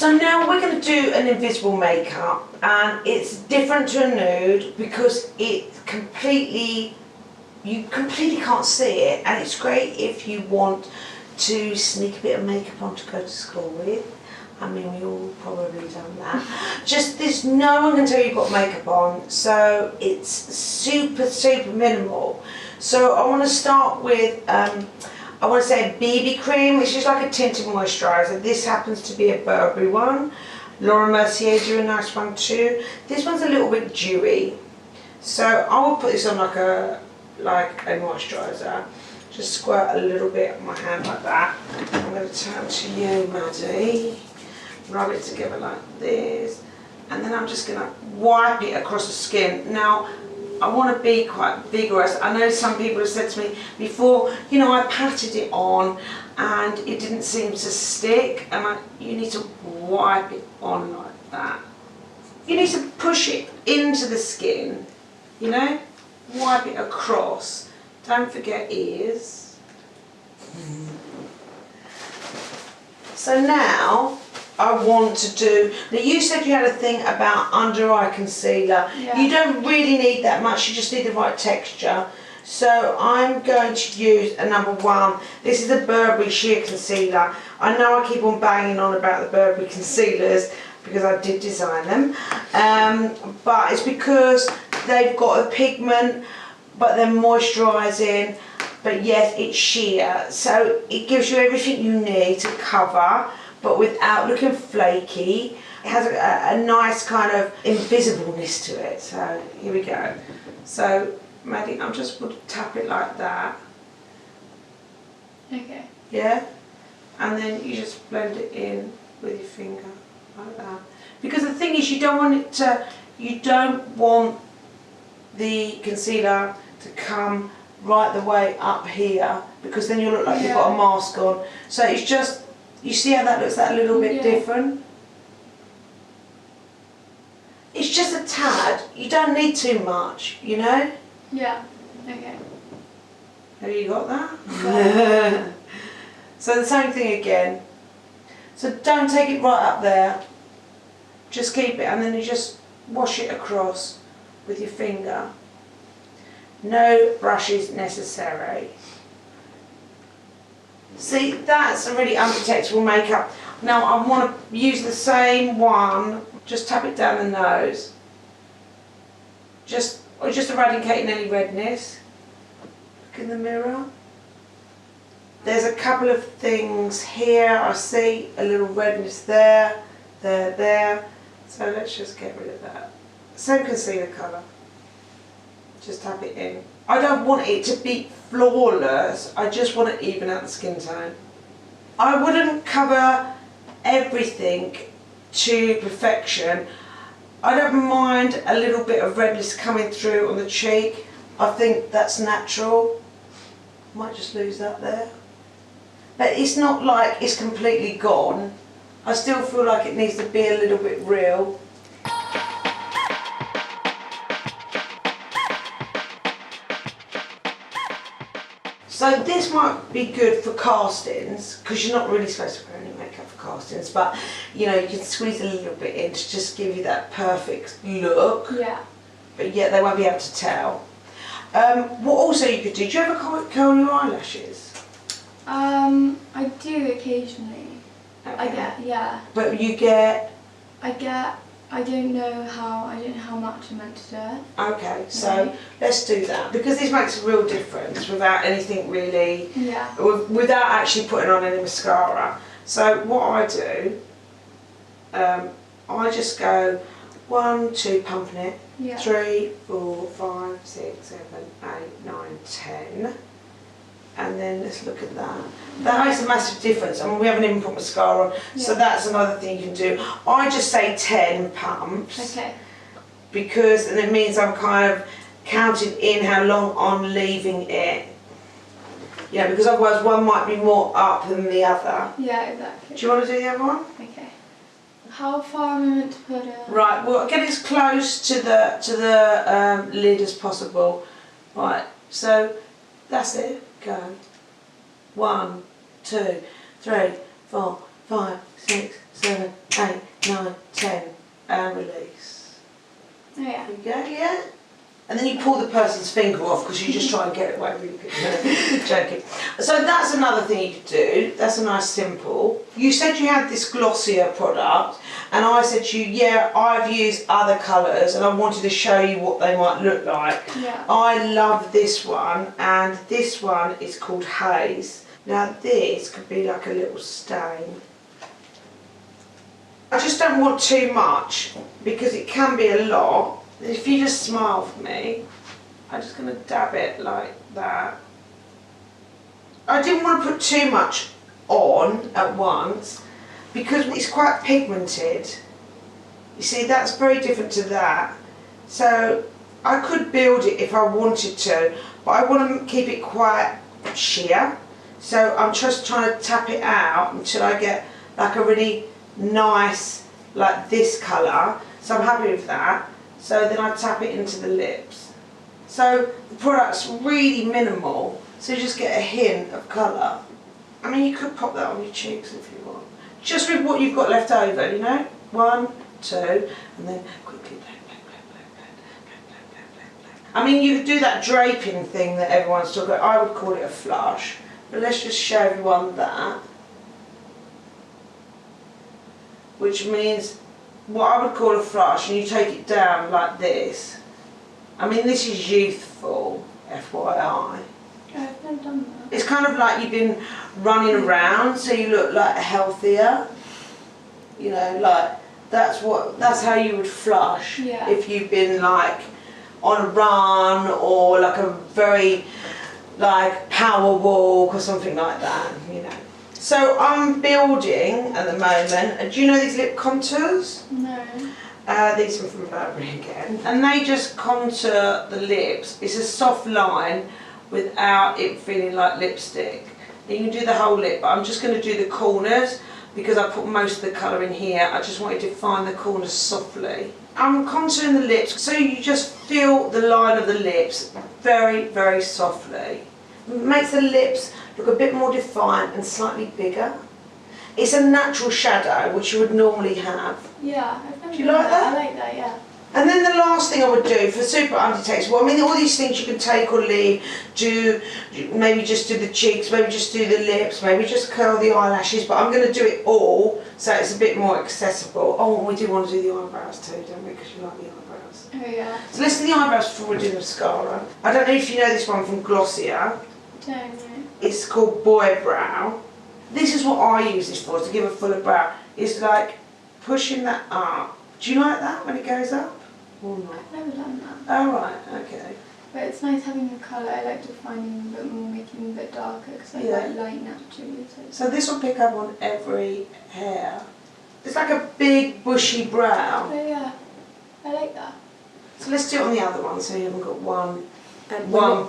So now we're going to do an invisible makeup, and it's different to a nude because you completely can't see it, and it's great if you want to sneak a bit of makeup on to go to school with. I mean, we all probably done that. Just this, no one can tell you've got makeup on, so it's super, super minimal. So I want to start with, I want to say a BB cream, which is like a tinted moisturiser. This happens to be a Burberry one. Laura Mercier do a nice one too. This one's a little bit dewy. So I will put this on like a moisturiser. Just squirt a little bit on my hand like that. I'm going to turn to you, Maddie. Rub it together like this. And then I'm just going to wipe it across the skin. Now, I want to be quite vigorous. I know some people have said to me before, you know, I patted it on and it didn't seem to stick, and you need to wipe it on like that. You need to push it into the skin, you know, wipe it across. Don't forget ears. So now I want to do, now you said you had a thing about under eye concealer. Yeah. You don't really need that much, you just need the right texture. So I'm going to use a number 1. This is a Burberry sheer concealer. I know I keep on banging on about the Burberry concealers because I did design them. But it's because they've got a pigment, but they're moisturising, but yet it's sheer. So it gives you everything you need to cover, but without looking flaky. It has a nice kind of invisibleness to it. So here we go. So Maddie, I'm just going to tap it like that. Okay. Yeah? And then you just blend it in with your finger like that. Because the thing is, you don't want the concealer to come right the way up here, because then you look like you've got a mask on. So it's just, you see how that looks that little bit different? It's just a tad. You don't need too much, you know? Yeah. Okay. Have you got that? So the same thing again. So don't take it right up there. Just keep it, and then you just wash it across with your finger. No brushes necessary. See, that's a really undetectable makeup. Now I want to use the same one. Just tap it down the nose. Just eradicating any redness. Look in the mirror. There's a couple of things here. I see a little redness there, there. So let's just get rid of that. Same concealer colour. Just tap it in. I don't want it to be flawless. I just want to even out the skin tone. I wouldn't cover everything to perfection. I don't mind a little bit of redness coming through on the cheek. I think that's natural. Might just lose that there. But it's not like it's completely gone. I still feel like it needs to be a little bit real. So this might be good for castings, because you're not really supposed to wear any makeup for castings, but you know, you can squeeze a little bit in to just give you that perfect look. Yeah. But yet they won't be able to tell. What also you could do you ever curl your eyelashes? I do occasionally. Okay. Yeah. But you get? I don't know how much I'm meant to do it. Okay, so let's do that, because this makes a real difference without anything really, without actually putting on any mascara. So what I do, I just go 1, 2, pumping it, 3, 4, 5, 6, 7, 8, 9, 10. And then let's look at that. That makes a massive difference. I mean, we haven't even put mascara on, so that's another thing you can do. I just say 10 pumps. Okay. Because then it means I'm kind of counting in how long I'm leaving it. Yeah, because otherwise one might be more up than the other. Yeah, exactly. Do you want to do the other one? Okay. How far am I meant to put it? Right, well, get as close to the lid as possible. Right, so that's it. Go. 1, 2, 3, 4, 5, 6, 7, 8, 9, 10, and release. Oh yeah. There you go, yeah. And then you pull the person's finger off because you just try and get it away really good. Joking. So that's another thing you could do. That's a nice simple. You said you had this glossier product, and I said to you, yeah, I've used other colours and I wanted to show you what they might look like. Yeah. I love this one, and this one is called Haze. Now this could be like a little stain. I just don't want too much because it can be a lot. If you just smile for me, I'm just going to dab it like that. I didn't want to put too much on at once because it's quite pigmented. You see, that's very different to that. So I could build it if I wanted to, but I want to keep it quite sheer. So I'm just trying to tap it out until I get like a really nice, like this colour. So I'm happy with that. So then I tap it into the lips. So the product's really minimal, so you just get a hint of colour. I mean, you could pop that on your cheeks if you want. Just with what you've got left over, you know? 1, 2, and then quickly blend, blend, blend, blend, blend, blend, blend, blend, blend, blend. I mean, you could do that draping thing that everyone's talking about. I would call it a flush, but let's just show everyone that. Which means what I would call a flush, and you take it down like this. I mean, this is youthful, FYI. I've never done that. It's kind of like you've been running around, so you look like healthier. You know, like that's how you would flush. Yeah. If you've been like on a run or like a very like power walk or something like that, you know. So I'm building at the moment. Do you know these lip contours? No. These are from Burberry again. And they just contour the lips. It's a soft line without it feeling like lipstick. You can do the whole lip, but I'm just going to do the corners because I put most of the colour in here. I just wanted to define the corners softly. I'm contouring the lips, so you just feel the line of the lips very, very softly. It makes the lips look a bit more defined and slightly bigger. It's a natural shadow, which you would normally have. Yeah, I've never Do you done like that? I like that, yeah. And then the last thing I would do for super undertakes, well, I mean, all these things you can take or leave, maybe just do the cheeks, maybe just do the lips, maybe just curl the eyelashes, but I'm going to do it all so it's a bit more accessible. Oh, we do want to do the eyebrows too, don't we, because you like the eyebrows. Oh yeah. So let's do the eyebrows before we do the mascara. I don't know if you know this one from Glossier. Don't know. It's called Boy Brow. This is what I use this for, to give a fuller brow. It's like pushing that up. Do you like that when it goes up? Or not? I've never done that. Oh right, okay. But it's nice having a colour. I like defining a bit more, making them a bit darker because I like light naturally. So this will pick up on every hair. It's like a big bushy brow. Oh yeah, I like that. So let's do it on the other one so you haven't got one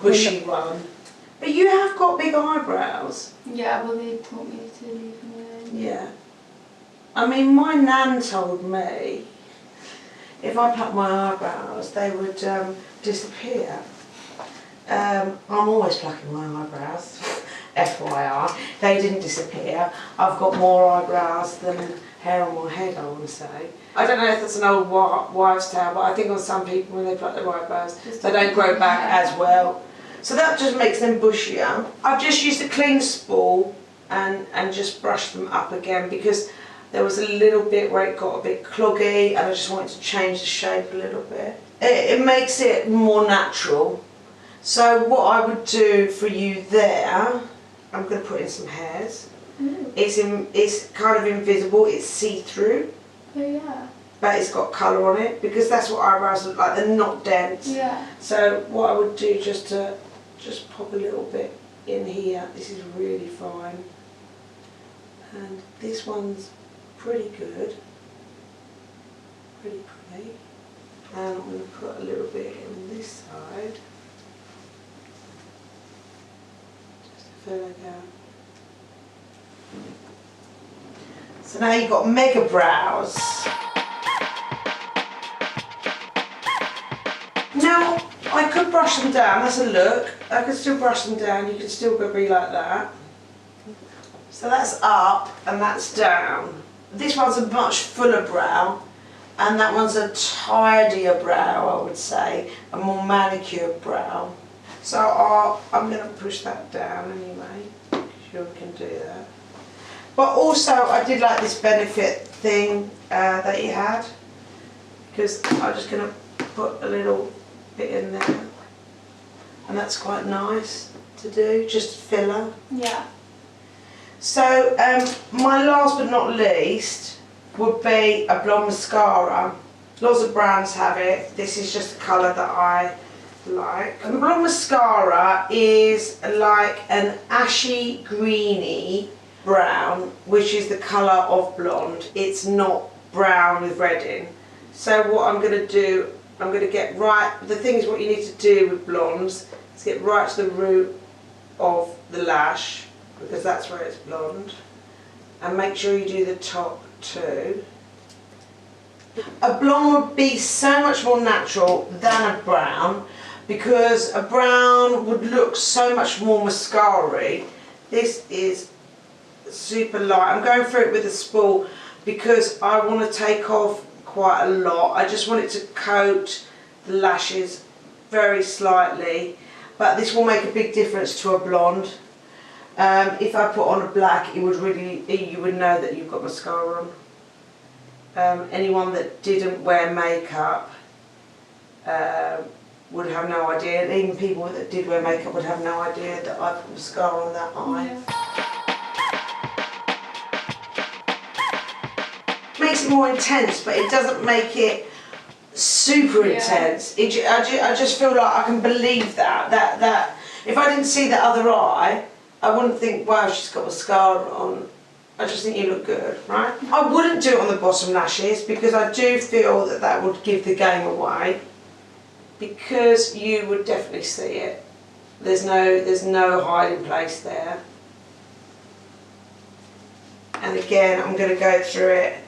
bushy one. But you have got big eyebrows. Yeah, well they taught me to leave them alone. Yeah. I mean, my nan told me if I plucked my eyebrows, they would disappear. I'm always plucking my eyebrows, FYI. They didn't disappear. I've got more eyebrows than hair on my head, I want to say. I don't know if that's an old wives' tale, but I think on some people when they pluck their eyebrows, they don't grow back as well. So that just makes them bushier. I've just used a clean spool and just brushed them up again because there was a little bit where it got a bit cloggy and I just wanted to change the shape a little bit. It makes it more natural. So what I would do for you there, I'm going to put in some hairs. Mm. It's kind of invisible, it's see-through. Oh yeah. But it's got colour on it because that's what eyebrows look like, they're not dense. Yeah. So what I would do just pop a little bit in here. This is really fine. And this one's pretty good. Pretty. And I'm going to put a little bit in this side. Just to fill it out. So now you've got mega brows. Now, I could brush them down, that's a look. I could still brush them down, you could still be like that. So that's up and that's down. This one's a much fuller brow, and that one's a tidier brow, I would say, a more manicured brow. So I'm going to push that down anyway. Sure we can do that. But also I did like this benefit thing that you had, because I'm just going to put a little bit in there, and that's quite nice to do, just filler. Yeah. So my last but not least would be a blonde mascara. Lots of brands have it. This is just the colour that I like. And the blonde mascara is like an ashy greeny brown, which is the colour of blonde. It's not brown with red in. So what I'm going to do, I'm going to get right, the thing is what you need to do with blondes is get right to the root of the lash, because that's where it's blonde, and make sure you do the top too. A blonde would be so much more natural than a brown, because a brown would look so much more mascara-y. This is super light. I'm going through it with a spool because I want to take off quite a lot. I just want it to coat the lashes very slightly, but this will make a big difference to a blonde. If I put on a black, it would really, you would know that you've got mascara on. Anyone that didn't wear makeup would have no idea, and even people that did wear makeup would have no idea that I put mascara on that eye. Yeah. Makes it more intense, but it doesn't make it super intense. I just feel like I can believe that if I didn't see the other eye, I wouldn't think, wow, she's got mascara on. I just think you look good, right? I wouldn't do it on the bottom lashes, because I do feel that that would give the game away, because you would definitely see it. There's no hiding place there. And again, I'm going to go through it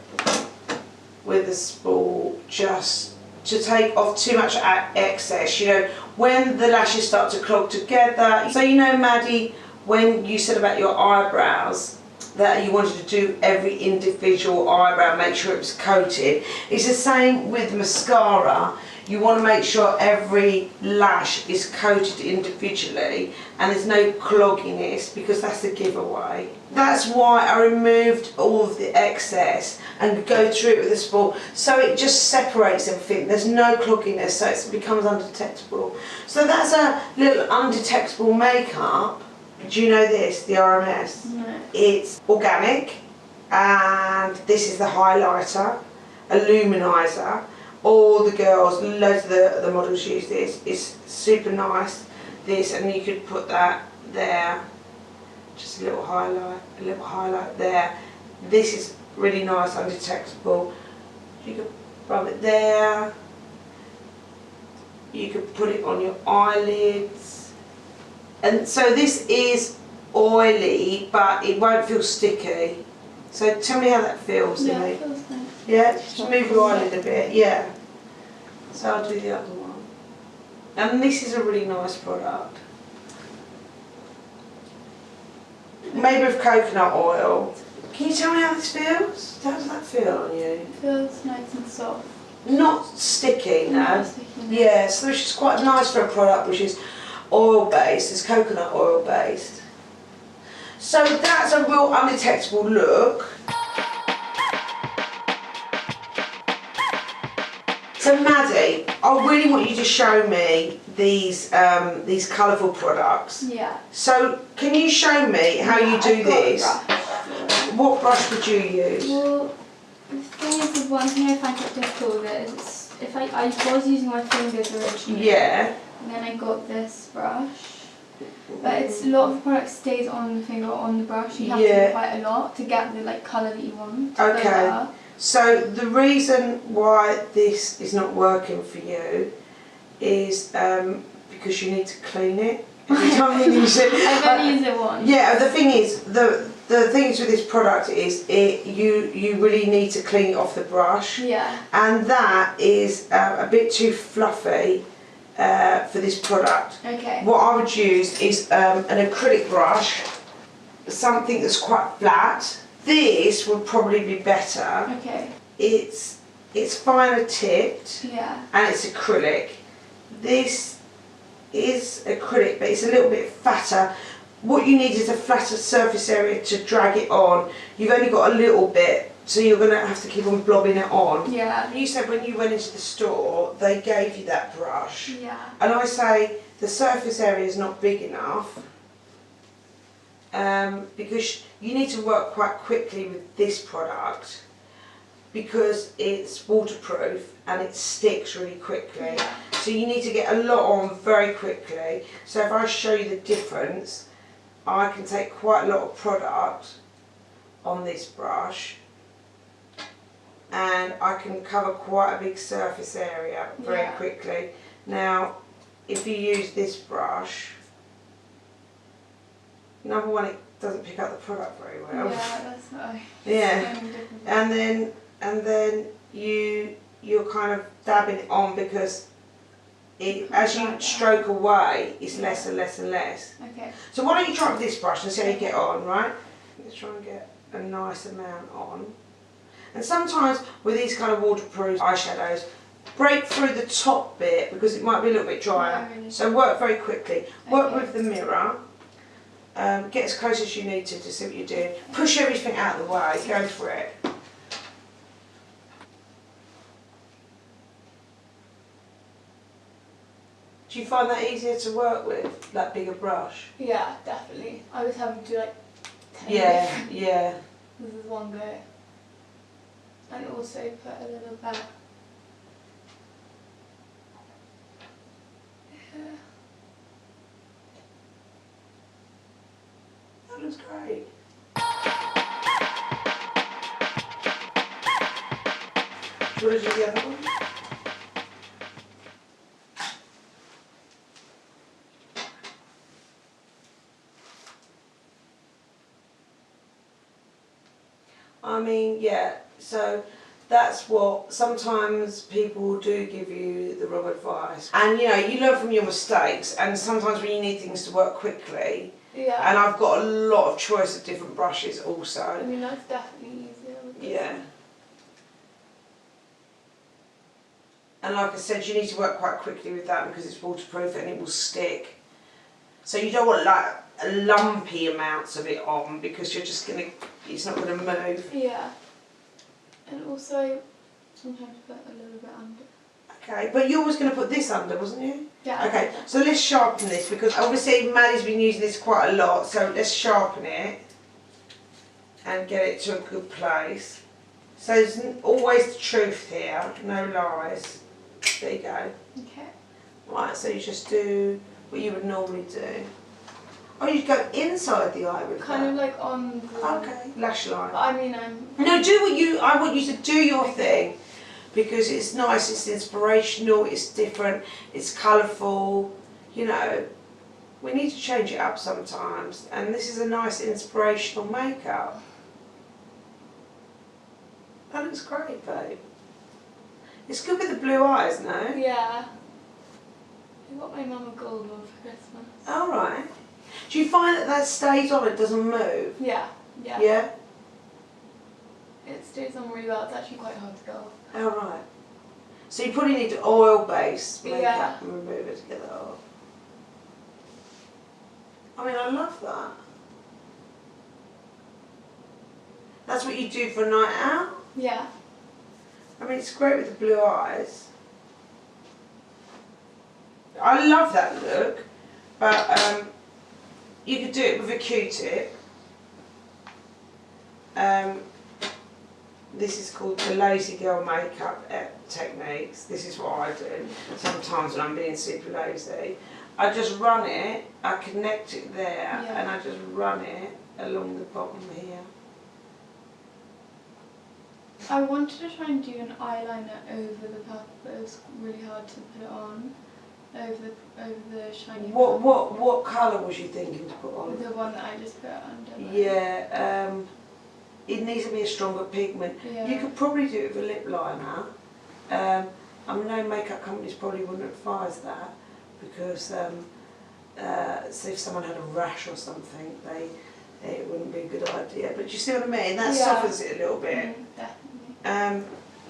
with a spool just to take off too much excess. You know, when the lashes start to clog together. So you know, Maddie, when you said about your eyebrows, that you wanted to do every individual eyebrow, make sure it was coated. It's the same with mascara. You want to make sure every lash is coated individually and there's no clogginess, because that's the giveaway. That's why I removed all of the excess and go through it with a spool, so it just separates everything. There's no clogginess, so it becomes undetectable. So that's a little undetectable makeup. Do you know this, the RMS? No. It's organic, and this is the highlighter, Illuminizer. All the girls, loads of the models use this. It's super nice, this, and you could put that there, just a little highlight there. This is really nice, undetectable. You could rub it there. You could put it on your eyelids. And so this is oily, but it won't feel sticky. So tell me how that feels. Yeah, it feels nice. Yeah, just move your eyelid a bit, yeah. So I'll do the other one. And this is a really nice product. Made with coconut oil. Can you tell me how this feels? How does that feel on you? It feels nice and soft. Not sticky, no. Not sticky, no. Yeah, so which is quite nice for a product which is oil based, it's coconut oil based. So that's a real undetectable look. So Maddie, I really want you to show me these colourful products. Yeah. So can you show me how you do this? What brush would you use? Well, the thing is, the one thing I find quite difficult with it is if I was using my fingers originally. Yeah. And then I got this brush. But it's a lot of the product stays on the finger or on the brush. You have to do quite a lot to get the colour that you want. Okay. So the reason why this is not working for you is because you need to clean it every time you use it. I've only used it once. Yeah, the thing is, the things with this product is you really need to clean it off the brush. Yeah. And that is a bit too fluffy for this product. Okay. What I would use is an acrylic brush. something that's quite flat. This would probably be better. Okay. It's finer tipped. Yeah. And it's acrylic. This is acrylic, but it's a little bit fatter. What you need is a flatter surface area to drag it on. You've only got a little bit, so you're going to have to keep on blobbing it on. Yeah. You said when you went into the store, they gave you that brush. Yeah. And I say the surface area is not big enough because you need to work quite quickly with this product because it's waterproof and it sticks really quickly. Yeah. So you need to get a lot on very quickly. So if I show you the difference, I can take quite a lot of product on this brush and I can cover quite a big surface area very quickly. Now, if you use this brush, number one, it doesn't pick up the product very well. Yeah, that's why. Yeah, and then you're kind of dabbing it on because as you stroke away, it's less and less and less. Okay. So why don't you try with this brush and see how you get on, right? Let's try and get a nice amount on. And sometimes with these kind of waterproof eyeshadows, break through the top bit because it might be a little bit drier. Yeah, really. So work very quickly. Work with the mirror. Get as close as you need to see what you're doing. Push everything out of the way. Go for it. Do you find that easier to work with, that bigger brush? Yeah, definitely. I was having to do like 10 Yeah, yeah. This is one go. And also put a little bit. Yeah. That looks great. Do you want to do the other one? I mean, yeah, so that's what sometimes people do give you the wrong advice. And you know, you learn from your mistakes, and sometimes when you need things to work quickly, Yeah. and I've got a lot of choice of different brushes also. I mean, that's definitely easier with this. Yeah. And like I said, you need to work quite quickly with that because it's waterproof and it will stick. So you don't want like lumpy amounts of it on because you're just gonna, it's not gonna move. Yeah. And also sometimes put a little bit under. Okay, but you was going to put this under, wasn't you? Yeah. Okay, so let's sharpen this because obviously Maddie's been using this quite a lot, so let's sharpen it and get it to a good place. So there's always the truth here, no lies. There you go. Okay. Right, so you just do what you would normally do. Oh, you go inside the eye with Kind that. of like on the... Okay, lash line. But I mean, I'm... No, do what you, I want you to do your thing because it's nice, it's inspirational, it's different, it's colourful, you know. We need to change it up sometimes and this is a nice inspirational makeup. That looks great, babe. It's good with the blue eyes, no? Yeah. I got my mum a gold one for Christmas. Alright. Do you find that that stays on, it doesn't move? Yeah. Yeah. Yeah? It stays on really well. It's actually quite hard to go off. Alright. So you probably need oil-based makeup Yeah. and remove it to get that off. I mean, I love that. That's what you do for a night out? Yeah. I mean, it's great with the blue eyes. I love that look, but you could do it with a Q-tip. This is called the lazy girl makeup techniques. This is what I do sometimes when I'm being super lazy. I just run it, I connect it there, and I just run it along the bottom here. I wanted to try and do an eyeliner over the puff, but it was really hard to put it on over the shiny. What colour was you thinking to put on? The one that I just put under. Yeah, it needs to be a stronger pigment. Yeah. You could probably do it with a lip liner. I know makeup companies probably wouldn't advise that because say if someone had a rash or something, it wouldn't be a good idea. But you see what I mean? That Yeah. softens it a little bit. Definitely.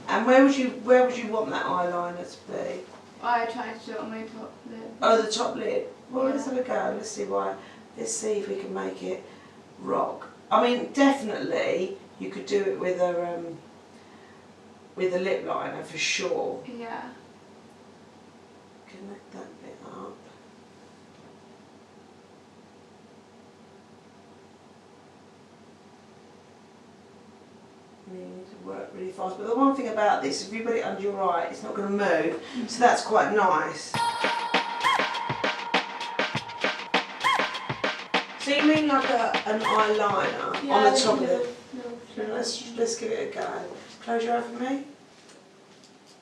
And where would you want that eyeliner to be? I tried to do it on my top lid. Oh, the top lid. Well, Yeah. let's have a go. Let's see why. Let's see if we can make it rock. I mean, definitely you could do it with a lip liner for sure. Yeah. Connect that bit up. You need to work really fast. But the one thing about this, if you put it under your eye, it's not going to move. So that's quite nice. So you mean like an eyeliner on the top of it? Let's give it a go. Close your eye for me.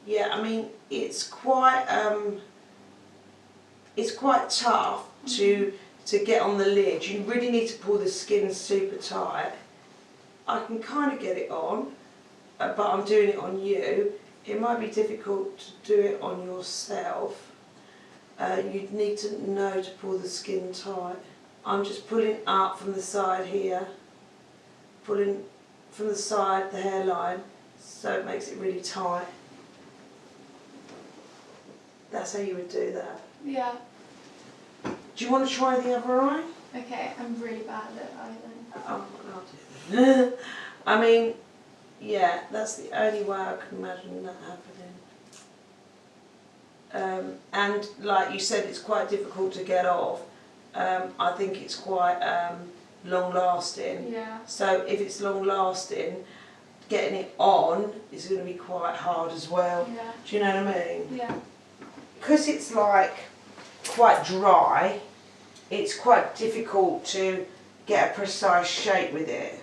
Yeah, I mean it's quite tough to get on the lid. You really need to pull the skin super tight. I can kind of get it on, but I'm doing it on you. It might be difficult to do it on yourself. You'd need to know to pull the skin tight. I'm just pulling up from the side here, pulling from the side, the hairline, so it makes it really tight. That's how you would do that. Yeah. Do you want to try the other eye? Okay, I'm really bad at eyeliner. Oh, I'll do that. I mean, yeah, that's the only way I can imagine that happening. And like you said, it's quite difficult to get off. I think it's quite long lasting. Yeah. So if it's long lasting, getting it on is going to be quite hard as well. Yeah. Do you know what I mean? Yeah. Because it's like quite dry, it's quite difficult to get a precise shape with it.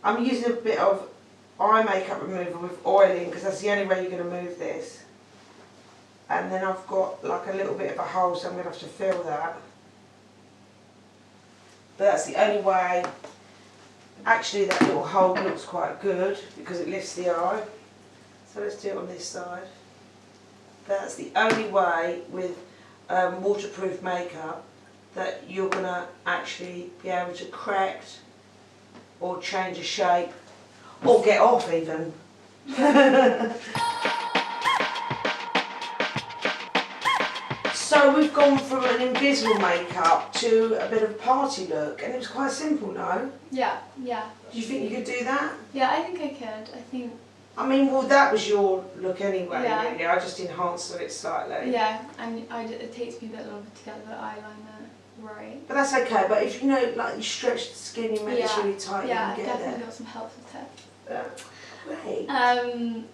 I'm using a bit of eye makeup remover with oiling because that's the only way you're going to move this. And then I've got like a little bit of a hole, so I'm going to have to fill that. But that's the only way. Actually, that little hole looks quite good because it lifts the eye. So let's do it on this side. That's the only way with waterproof makeup that you're going to actually be able to correct or change a shape or get off even. So we've gone from an invisible makeup to a bit of a party look, and it was quite simple, no? Yeah. Yeah. Do you think you could do that? Yeah, I think I could. I think. I mean, well, that was your look anyway, Yeah. really. I just enhanced it slightly. Yeah, and it takes me a bit longer to get the eyeliner right. But that's okay, but if you know, like, you stretch the skin, you make this really tight, Yeah, you can I've get definitely there. got some helpful tips. Great.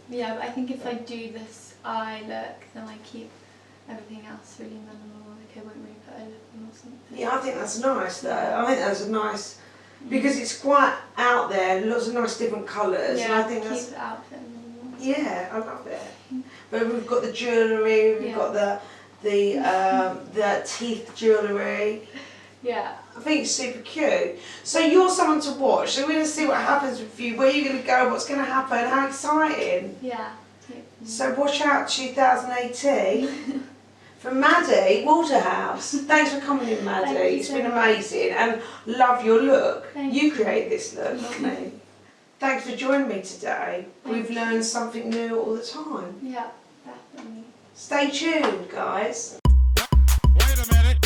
Yeah, but I think if I do this eye look, then I keep everything else really minimal. Like I won't really put a lip on or something. Yeah, I think that's nice though. I think that's a nice, because it's quite out there, lots of nice different colours, Yeah, and I think keep that's, the outfit minimal. yeah, I love it. But we've got the jewellery, we've got the teeth jewellery. Yeah. I think it's super cute. So you're someone to watch, so we're going to see what happens with you, where you're going to go, what's going to happen, how exciting. Yeah. So watch out 2018 from Maddi Waterhouse. Thanks for coming in, Maddi. Thank you It's so been much. amazing, and love your look. Thank You you. create this look, not me. Thanks for joining me today. We've learned something new all the time. Yeah, definitely. Stay tuned, guys. Wait a minute.